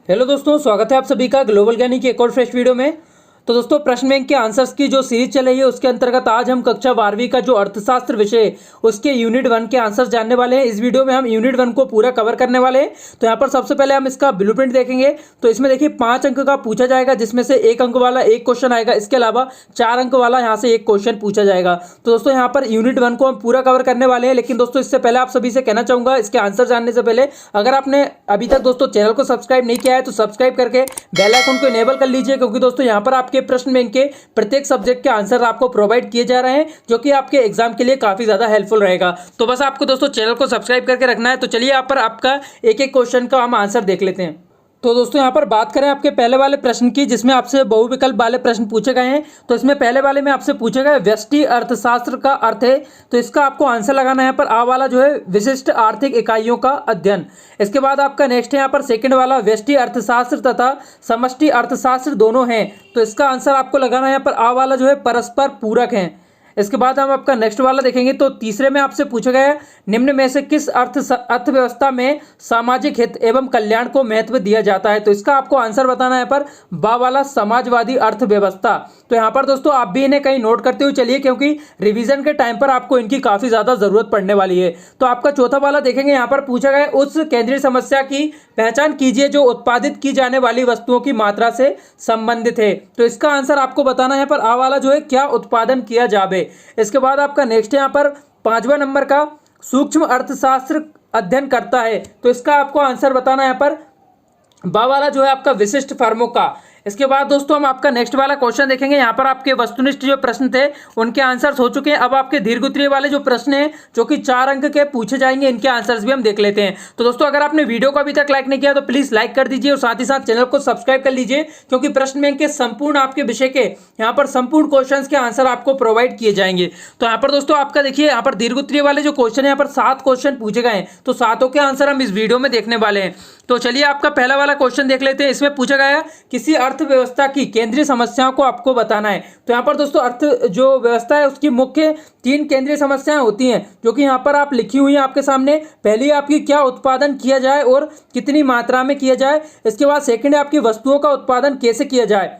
Hello दोस्तों, स्वागत है आप सभी का ग्लोबल ज्ञानी की एक और फ्रेश वीडियो में। तो दोस्तों, प्रश्न बैंक के आंसर्स की जो सीरीज चल रही है उसके अंतर्गत आज हम कक्षा 12वीं का जो अर्थशास्त्र विषय है उसके यूनिट 1 के आंसर्स जानने वाले हैं। इस वीडियो में हम यूनिट 1 को पूरा कवर करने वाले हैं। तो यहाँ पर सबसे पहले हम इसका ब्लूप्रिंट देखेंगे। तो इसमें देखिए 5 अंक का पूछा जाएगा, जिसमें से 1 अंक वाला एक क्वेश्चन आएगा। इसके अलावा 4 अंक वाला यहाँ से एक क्वेश्चन पूछा जाएगा। तो दोस्तों यहाँ पर यूनिट 1 को हम पूरा कवर करने वाले हैं। लेकिन दोस्तों इससे पहले आप सभी से कहना चाहूंगा, इसके आंसर जानने से पहले अगर आपने अभी तक दोस्तों चैनल को सब्सक्राइब नहीं किया है तो सब्सक्राइब करके बेल आइकन को इनेबल कर लीजिए, क्योंकि दोस्तों यहाँ पर आपके प्रश्न बैंक के प्रत्येक सब्जेक्ट के आंसर आपको प्रोवाइड किए जा रहे हैं, जो कि आपके एग्जाम के लिए काफी ज्यादा हेल्पफुल रहेगा। तो बस आपको दोस्तों चैनल को सब्सक्राइब करके रखना है। तो चलिए यहाँ पर आपका एक एक क्वेश्चन का हम आंसर देख लेते हैं। तो दोस्तों यहाँ पर बात करें आपके पहले वाले प्रश्न की, जिसमें आपसे बहुविकल्प वाले प्रश्न पूछे गए हैं। तो इसमें पहले वाले में आपसे पूछा गया व्यष्टि अर्थशास्त्र का अर्थ है। तो इसका आपको आंसर लगाना है। यहाँ पर आ वाला जो है विशिष्ट आर्थिक इकाइयों का अध्ययन। इसके बाद आपका नेक्स्ट है यहाँ पर सेकंड वाला व्यष्टि अर्थशास्त्र तथा समष्टि अर्थशास्त्र दोनों हैं। तो इसका आंसर आपको लगाना है यहाँ पर आ वाला जो है परस्पर पूरक है। इसके बाद हम आपका नेक्स्ट वाला देखेंगे। तो तीसरे में आपसे पूछा गया है निम्न में से किस अर्थव्यवस्था में सामाजिक हित एवं कल्याण को महत्व दिया जाता है। तो इसका आपको आंसर बताना है यहाँ पर बा वाला समाजवादी अर्थव्यवस्था। तो यहाँ पर दोस्तों आप भी इन्हें कहीं नोट करते हुए चलिए, क्योंकि रिवीजन के टाइम पर आपको इनकी काफी ज्यादा जरूरत पड़ने वाली है। तो आपका चौथा वाला देखेंगे, यहाँ पर पूछा गया उस केंद्रीय समस्या की पहचान कीजिए जो उत्पादित की जाने वाली वस्तुओं की मात्रा से संबंधित है। तो इसका आंसर आपको बताना है यहाँ पर आ वाला जो है क्या उत्पादन किया जावे। इसके बाद आपका नेक्स्ट यहाँ पर 5वां नंबर का सूक्ष्म अर्थशास्त्र अध्ययन करता है। तो इसका आपको आंसर बताना है यहाँ पर बा वाला जो है आपका विशिष्ट फर्मों का। इसके बाद दोस्तों हम आपका नेक्स्ट वाला क्वेश्चन देखेंगे। यहाँ पर आपके वस्तुनिष्ठ जो प्रश्न थे उनके आंसर्स हो चुके हैं। अब आपके दीर्घोत्तरीय वाले जो प्रश्न हैं जो कि 4 अंक के पूछे जाएंगे, इनके आंसर्स भी हम देख लेते हैं। तो दोस्तों अगर आपने वीडियो को अभी तक लाइक नहीं किया तो प्लीज लाइक कर दीजिए और साथ ही साथ चैनल को सब्सक्राइब कर लीजिए, क्योंकि प्रश्न बैंक के संपूर्ण आपके विषय के यहाँ पर संपूर्ण क्वेश्चन के आंसर आपको प्रोवाइड किए जाएंगे। तो यहाँ पर दोस्तों आपका देखिए यहाँ पर दीर्घोत्तरीय वाले जो क्वेश्चन है यहाँ पर 7 क्वेश्चन पूछे गए हैं। तो 7 के आंसर हम इस वीडियो में देखने वाले हैं। तो चलिए आपका पहला वाला क्वेश्चन देख लेते हैं। इसमें पूछा गया किसी अर्थव्यवस्था की केंद्रीय समस्याओं को आपको बताना है। तो यहाँ पर दोस्तों अर्थ जो व्यवस्था है उसकी मुख्य 3 केंद्रीय समस्याएं होती हैं, जो कि यहाँ पर आप लिखी हुई हैं आपके सामने। पहली आपकी क्या उत्पादन किया जाए और कितनी मात्रा में किया जाए। इसके बाद सेकंड है आपकी वस्तुओं का उत्पादन कैसे किया जाए।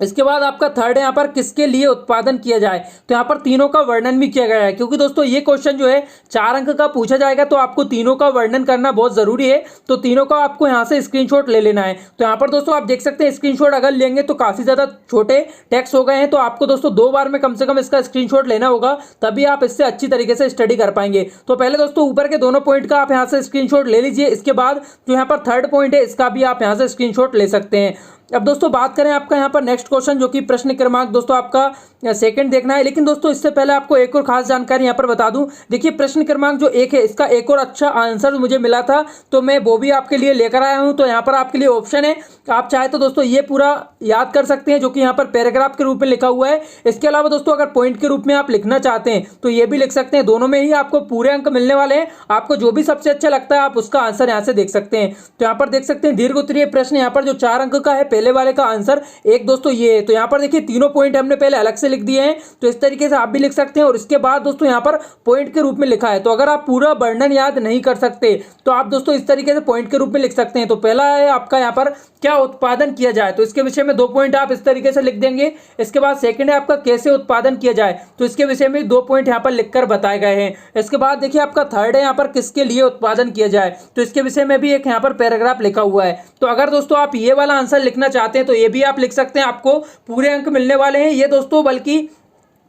इसके बाद आपका थर्ड है यहाँ पर किसके लिए उत्पादन किया जाए। तो यहाँ पर तीनों का वर्णन भी किया गया है, क्योंकि दोस्तों ये क्वेश्चन जो है 4 अंक का पूछा जाएगा, तो आपको तीनों का वर्णन करना बहुत जरूरी है। तो तीनों का आपको यहाँ से स्क्रीनशॉट ले लेना है। तो यहाँ पर दोस्तों आप देख सकते हैं स्क्रीनशॉट अगर लेंगे तो काफी ज्यादा छोटे टेक्स्ट हो गए हैं। तो आपको दोस्तों 2 बार में कम से कम इसका स्क्रीनशॉट लेना होगा, तभी आप इससे अच्छी तरीके से स्टडी कर पाएंगे। तो पहले दोस्तों ऊपर के दोनों पॉइंट का आप यहाँ से स्क्रीनशॉट ले लीजिए। इसके बाद जो यहाँ पर थर्ड पॉइंट है इसका भी आप यहाँ से स्क्रीनशॉट ले सकते हैं। अब दोस्तों बात करें आपका यहाँ पर नेक्स्ट क्वेश्चन, जो कि प्रश्न क्रमांक दोस्तों आपका सेकंड देखना है। लेकिन दोस्तों इससे पहले आपको एक और खास जानकारी यहाँ पर बता दूं। देखिए प्रश्न क्रमांक जो 1 है इसका एक और अच्छा आंसर मुझे मिला था, तो मैं वो भी आपके लिए लेकर आया हूँ। तो यहाँ पर आपके लिए ऑप्शन है, आप चाहे तो दोस्तों ये पूरा याद कर सकते हैं, जो कि यहाँ पर पैराग्राफ के रूप में लिखा हुआ है। इसके अलावा दोस्तों अगर पॉइंट के रूप में आप लिखना चाहते हैं तो ये भी लिख सकते हैं। दोनों में ही आपको पूरे अंक मिलने वाले हैं। आपको जो भी सबसे अच्छा लगता है आप उसका आंसर यहाँ से देख सकते हैं। तो यहाँ पर देख सकते हैं दीर्घोत्तरीय प्रश्न यहाँ पर जो 4 अंक का है, पहले वाले का आंसर एक दोस्तों ये है। तो यहाँ पर देखिए तीनों पॉइंट हमने पहले अलग से लिख दिए हैं, तो इस तरीके से आप भी लिख सकते हैं। और इसके बाद दोस्तों यहाँ पर पॉइंट के रूप में लिखा है। तो अगर आप पूरा वर्णन याद नहीं कर सकते तो आप दोस्तों इस तरीके से पॉइंट के रूप में लिख सकते हैं। तो पहला है आपका यहाँ पर क्या उत्पादन किया जाए, तो इसके विषय में 2 पॉइंट आप इस तरीके से लिख देंगे। इसके बाद सेकंड है आपका कैसे उत्पादन किया जाए, तो इसके विषय में 2 पॉइंट यहाँ पर लिखकर बताए गए हैं। इसके बाद देखिए आपका थर्ड है यहाँ पर किसके लिए उत्पादन किया जाए, तो इसके विषय में भी एक यहाँ पर पैराग्राफ लिखा हुआ है। तो अगर दोस्तों आप ये वाला आंसर लिखना चाहते हैं तो ये भी आप लिख सकते हैं, आपको पूरे अंक मिलने वाले हैं ये दोस्तों। बल्कि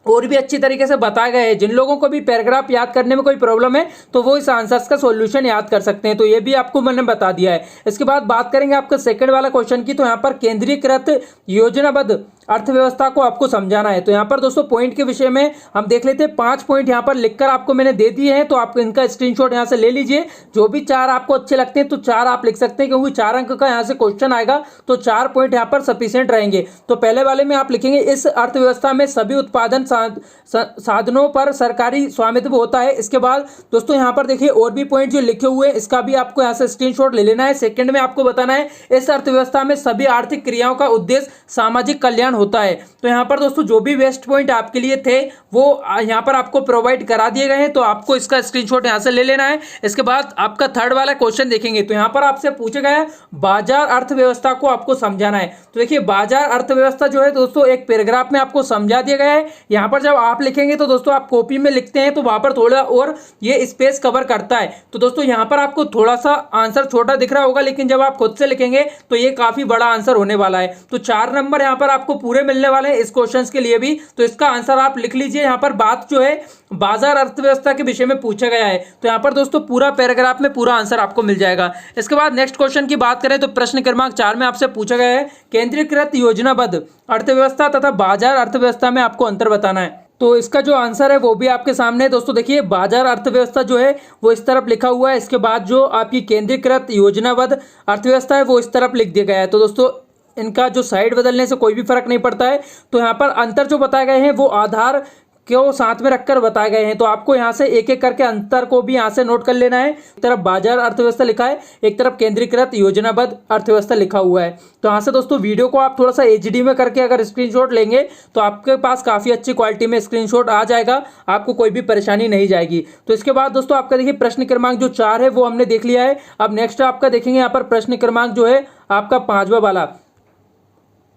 और भी अच्छी तरीके से बताए गए हैं। जिन लोगों को भी पैराग्राफ याद करने में कोई प्रॉब्लम है तो वो इस आंसर्स का सॉल्यूशन याद कर सकते हैं। तो ये भी आपको मैंने बता दिया है। इसके बाद बात करेंगे आपका सेकंड वाला क्वेश्चन की। तो यहाँ पर केंद्रीकृत योजनाबद्ध अर्थव्यवस्था को आपको समझाना है। तो यहाँ पर दोस्तों पॉइंट के विषय में हम देख लेते हैं। 5 पॉइंट यहाँ पर लिखकर आपको मैंने दे दिए हैं, तो आप इनका स्क्रीनशॉट यहाँ से ले लीजिए। जो भी 4 आपको अच्छे लगते हैं तो 4 आप लिख सकते हैं, क्योंकि 4 अंक का यहाँ से क्वेश्चन आएगा तो 4 पॉइंट यहाँ पर सफिशिएंट रहेंगे। तो पहले वाले में आप लिखेंगे इस अर्थव्यवस्था में सभी उत्पादन साधनों पर सरकारी स्वामित्व होता है। इसके बाद दोस्तों यहाँ पर देखिए और भी पॉइंट जो लिखे हुए हैं, इसका भी आपको यहाँ से स्क्रीनशॉट ले लेना है। सेकंड में आपको बताना है इस अर्थव्यवस्था में सभी आर्थिक क्रियाओं का उद्देश्य सामाजिक कल्याण होता है। तो यहाँ पर दोस्तों जो भी वेस्ट पॉइंट आपके लिए थे वो यहाँ पर आपको प्रोवाइड करा दिए गए हैं, तो आपको इसका स्क्रीनशॉट यहाँ से ले लेना है। इसके बाद आपका थर्ड वाला क्वेश्चन देखेंगे, तो यहाँ पर आपसे पूछा गया है बाजार अर्थव्यवस्था को आपको समझाना है। तो देखिए बाजार अर्थव्यवस्था जो है दोस्तों एक पैराग्राफ में आपको समझा दिया गया है। यहाँ पर जब आप लिखेंगे तो दोस्तों आप कॉपी में लिखते हैं तो वहां पर थोड़ा और ये स्पेस कवर करता है। तो दोस्तों यहाँ पर आपको थोड़ा सा आंसर छोटा दिख रहा होगा, लेकिन जब आप खुद से लिखेंगे तो ये काफी बड़ा आंसर होने वाला है। तो 4 नंबर यहाँ पर आपको पूरे मिलने वाले हैं इस क्वेश्चन के लिए भी। तो इसका आंसर आप लिख लीजिए। यहाँ पर बात जो है बाजार अर्थव्यवस्था के विषय में पूछा गया है, तो यहाँ पर दोस्तों पूरा पैराग्राफ में पूरा आंसर आपको मिल जाएगा। इसके बाद नेक्स्ट क्वेश्चन की बात करें तो प्रश्न क्रमांक 4 में आपसे पूछा गया है केंद्रीकृत योजनाबद्ध अर्थव्यवस्था तथा बाजार अर्थव्यवस्था में आपको अंतर बताना है। तो इसका जो आंसर है वो भी आपके सामने है दोस्तों। देखिए बाजार अर्थव्यवस्था जो है वो इस तरफ लिखा हुआ है, इसके बाद जो आपकी केंद्रीकृत योजनाबद्ध अर्थव्यवस्था है वो इस तरफ लिख दिया गया है। तो दोस्तों इनका जो साइड बदलने से कोई भी फर्क नहीं पड़ता है। तो यहाँ पर अंतर जो बताए गए हैं वो आधार को साथ में रखकर बताए गए हैं। तो आपको यहाँ से एक एक करके अंतर को भी यहाँ से नोट कर लेना है। एक तरफ बाजार अर्थव्यवस्था लिखा है, एक तरफ केंद्रीकृत योजनाबद्ध अर्थव्यवस्था लिखा हुआ है। तो यहाँ से दोस्तों वीडियो को आप थोड़ा सा HD में करके अगर स्क्रीनशॉट लेंगे तो आपके पास काफ़ी अच्छी क्वालिटी में स्क्रीनशॉट आ जाएगा, आपको कोई भी परेशानी नहीं जाएगी। तो इसके बाद दोस्तों आपका देखिए प्रश्न क्रमांक जो 4 है वो हमने देख लिया है। अब नेक्स्ट आपका देखेंगे यहाँ पर प्रश्न क्रमांक जो है आपका 5वां वाला।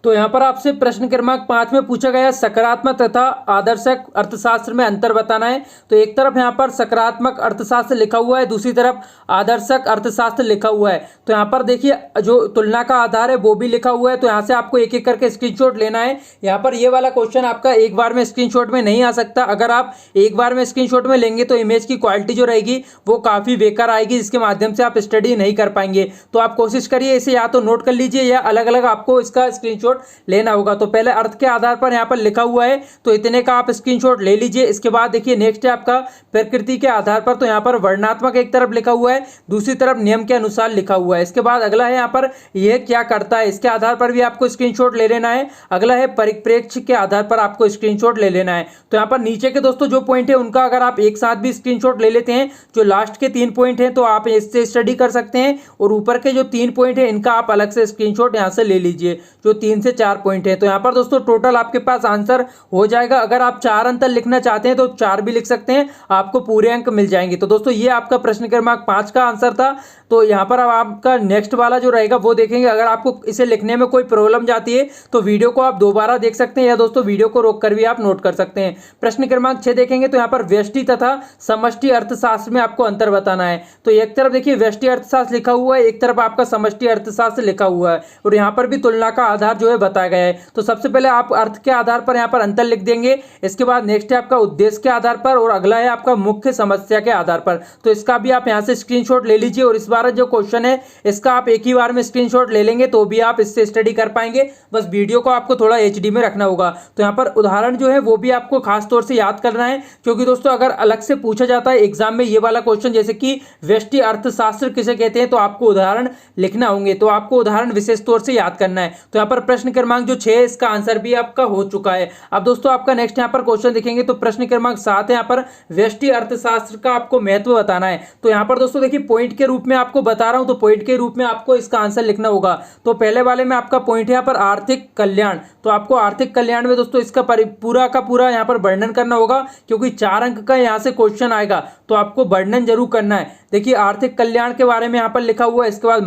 तो यहाँ पर आपसे प्रश्न क्रमांक 5 में पूछा गया सकारात्मक तथा आदर्शक अर्थशास्त्र में अंतर बताना है। तो एक तरफ यहाँ पर सकारात्मक अर्थशास्त्र लिखा हुआ है, दूसरी तरफ आदर्शक अर्थशास्त्र लिखा हुआ है। तो यहाँ पर देखिए जो तुलना का आधार है वो भी लिखा हुआ है। तो यहाँ से आपको एक एक करके स्क्रीनशॉट लेना है। यहाँ पर ये वाला क्वेश्चन आपका एक बार में स्क्रीनशॉट में नहीं आ सकता। अगर आप एक बार में स्क्रीनशॉट में लेंगे तो इमेज की क्वालिटी जो रहेगी वो काफ़ी बेकार आएगी, जिसके माध्यम से आप स्टडी नहीं कर पाएंगे। तो आप कोशिश करिए इसे या तो नोट कर लीजिए या अलग अलग आपको इसका स्क्रीनशॉट लेना होगा। तो पहले अर्थ के आधार पर यहाँ पर लिखा हुआ है, तो इतने का आप स्क्रीनशॉट ले लीजिए। इसके बाद देखिए नेक्स्ट है आपका प्रकृति के आधार पर। तो यहाँ पर वर्णात्मक एक तरफ लिखा हुआ है, दूसरी तरफ नियम के अनुसार लिखा हुआ है। इसके बाद अगला है यहाँ पर यह क्या करता है, इसके आधार पर भी आपको स्क्रीनशॉट ले लेना है। अगला है परिप्रेक्ष्य के आधार पर आपको स्क्रीनशॉट ले लेना है। तो यहाँ पर नीचे के दोस्तों जो पॉइंट है उनका अगर आप एक साथ भी स्क्रीनशॉट ले लेते हैं, जो लास्ट के 3 पॉइंट हैं तो आप इससे स्टडी कर सकते हैं, और ऊपर के जो 3 पॉइंट है इनका आप अलग से स्क्रीनशॉट यहाँ से ले लीजिए, जो 3 से 4 पॉइंट है। तो यहाँ पर दोस्तों टोटल आपके पास आंसर हो जाएगा। अगर आप 4 अंतर लिखना चाहते हैं तो 4 भी लिख सकते हैं, आपको पूरे अंक मिल जाएंगे। तो दोस्तों ये आपका प्रश्न क्रमांक 5 का आंसर था। तो यहाँ पर अब आपका नेक्स्ट वाला जो रहेगा वो देखेंगे। अगर आपको इसे लिखने में कोई प्रॉब्लम जाती है तो वीडियो को आप दोबारा देख सकते हैं, या दोस्तों वीडियो को रोक कर भी आप नोट कर सकते हैं। प्रश्न क्रमांक 6 देखेंगे तो यहाँ पर व्यष्टि तथा समष्टि अर्थशास्त्र में आपको अंतर बताना है। तो एक तरफ देखिए व्यष्टि अर्थशास्त्र लिखा हुआ है, एक तरफ आपका समष्टि अर्थशास्त्र लिखा हुआ है, और यहाँ पर भी तुलना का आधार जो है बताया गया है। तो सबसे पहले आप अर्थ के आधार पर यहाँ पर अंतर लिख देंगे। इसके बाद नेक्स्ट है आपका उद्देश्य के आधार पर, और अगला है आपका मुख्य समस्या के आधार पर। तो इसका भी आप यहाँ से स्क्रीनशॉट ले लीजिए, और इस बार जो क्वेश्चन है इसका आप एक ही बार में स्क्रीनशॉट ले लेंगे तो भी आप इससे स्टडी कर पाएंगे। बस वीडियो को आपको थोड़ा HD में रखना होगा। तो यहाँ पर उदाहरण जो है वो भी आपको खास तौर से याद करना है, क्योंकि दोस्तों अगर अलग से पूछा जाता है एग्जाम में ये वाला क्वेश्चन, जैसे कि व्यष्टि अर्थशास्त्र किसे कहते हैं, तो आपको उदाहरण लिखना होंगे, तो आपको उदाहरण विशेष तौर से याद करना है। तो यहाँ पर प्रश्न क्रमांक जो 6 इसका आंसर भी आपका हो चुका है। अब दोस्तों आपका नेक्स्ट यहाँ पर क्वेश्चन देखेंगे तो प्रश्न क्रमांक 7 है, यहाँ पर व्यष्टि अर्थशास्त्र का आपको महत्व बताना है। तो यहाँ पर दोस्तों देखिए पॉइंट के रूप में आपको बता रहा हूँ, तो पॉइंट के रूप में आपको इसका आंसर लिखना होगा। तो पहले वाले में आपका पॉइंट है यहाँ पर आर्थिक कल्याण। तो आपको आर्थिक कल्याण में दोस्तों इसका पूरा का पूरा यहाँ पर वर्णन करना होगा, क्योंकि 4 अंक का यहाँ से क्वेश्चन आएगा, तो आपको वर्णन जरूर करना है। देखिए आर्थिक कल्याण के बारे में यहाँ पर लिखा हुआ है। इसके बाद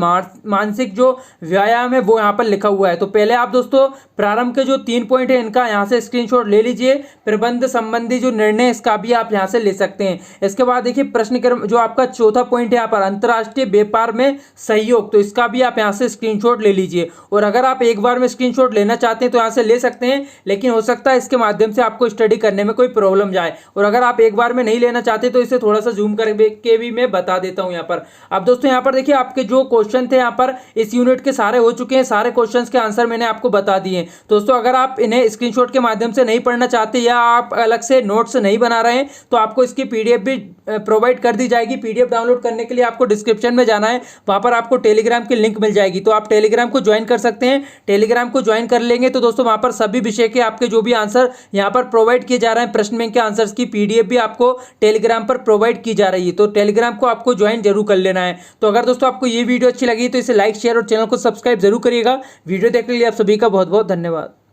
मानसिक जो व्यायाम है वो यहाँ पर लिखा हुआ है। तो पहले आप दोस्तों प्रारंभ के जो 3 पॉइंट है इनका यहाँ से स्क्रीनशॉट ले लीजिए। प्रबंध संबंधी जो निर्णय इसका भी आप यहाँ से ले सकते हैं। इसके बाद देखिए प्रश्न क्रम जो आपका चौथा पॉइंट है यहाँ पर अंतर्राष्ट्रीय व्यापार में सहयोग, तो इसका भी आप यहाँ से स्क्रीनशॉट ले लीजिए। और अगर आप एक बार में स्क्रीनशॉट लेना चाहते हैं तो यहाँ से ले सकते हैं, लेकिन हो सकता है इसके माध्यम से आपको स्टडी करने में कोई प्रॉब्लम जाए। और अगर आप एक बार में नहीं लेना चाहते तो इसे थोड़ा सा जूम करके भी मैं बता देता हूँ यहाँ पर। अब दोस्तों यहाँ पर देखिए आपके जो क्वेश्चन थे यहाँ पर इस यूनिट के सारे हो चुके हैं। सारे क्वेश्चंस के आंसर मैंने आपको बता दिए। दोस्तों अगर आप इन्हें स्क्रीनशॉट के माध्यम से नहीं पढ़ना चाहते या आप अलग से नोट्स नहीं बना रहे हैं तो आपको इसकी PDF भी प्रोवाइड कर दी जाएगी। PDF डाउनलोड करने के लिए आपको डिस्क्रिप्शन में जाना है, वहां पर आपको टेलीग्राम की लिंक मिल जाएगी, तो आप टेलीग्राम को ज्वाइन कर सकते हैं। टेलीग्राम को ज्वाइन कर लेंगे तो दोस्तों वहां पर सभी विषय के आपके जो भी आंसर यहाँ पर प्रोवाइड किए जा रहे हैं, प्रश्न बैंक के आंसर्स की PDF भी आपको टेलीग्राम पर प्रोवाइड की जा रही है। तो टेलीग्राम को आपको ज्वाइन जरूर कर लेना है। तो अगर दोस्तों आपको ये वीडियो अच्छी लगी तो इसे लाइक शेयर और चैनल को सब्सक्राइब जरूर करिएगा। वीडियो देखने के लिए आप सभी का बहुत बहुत धन्यवाद।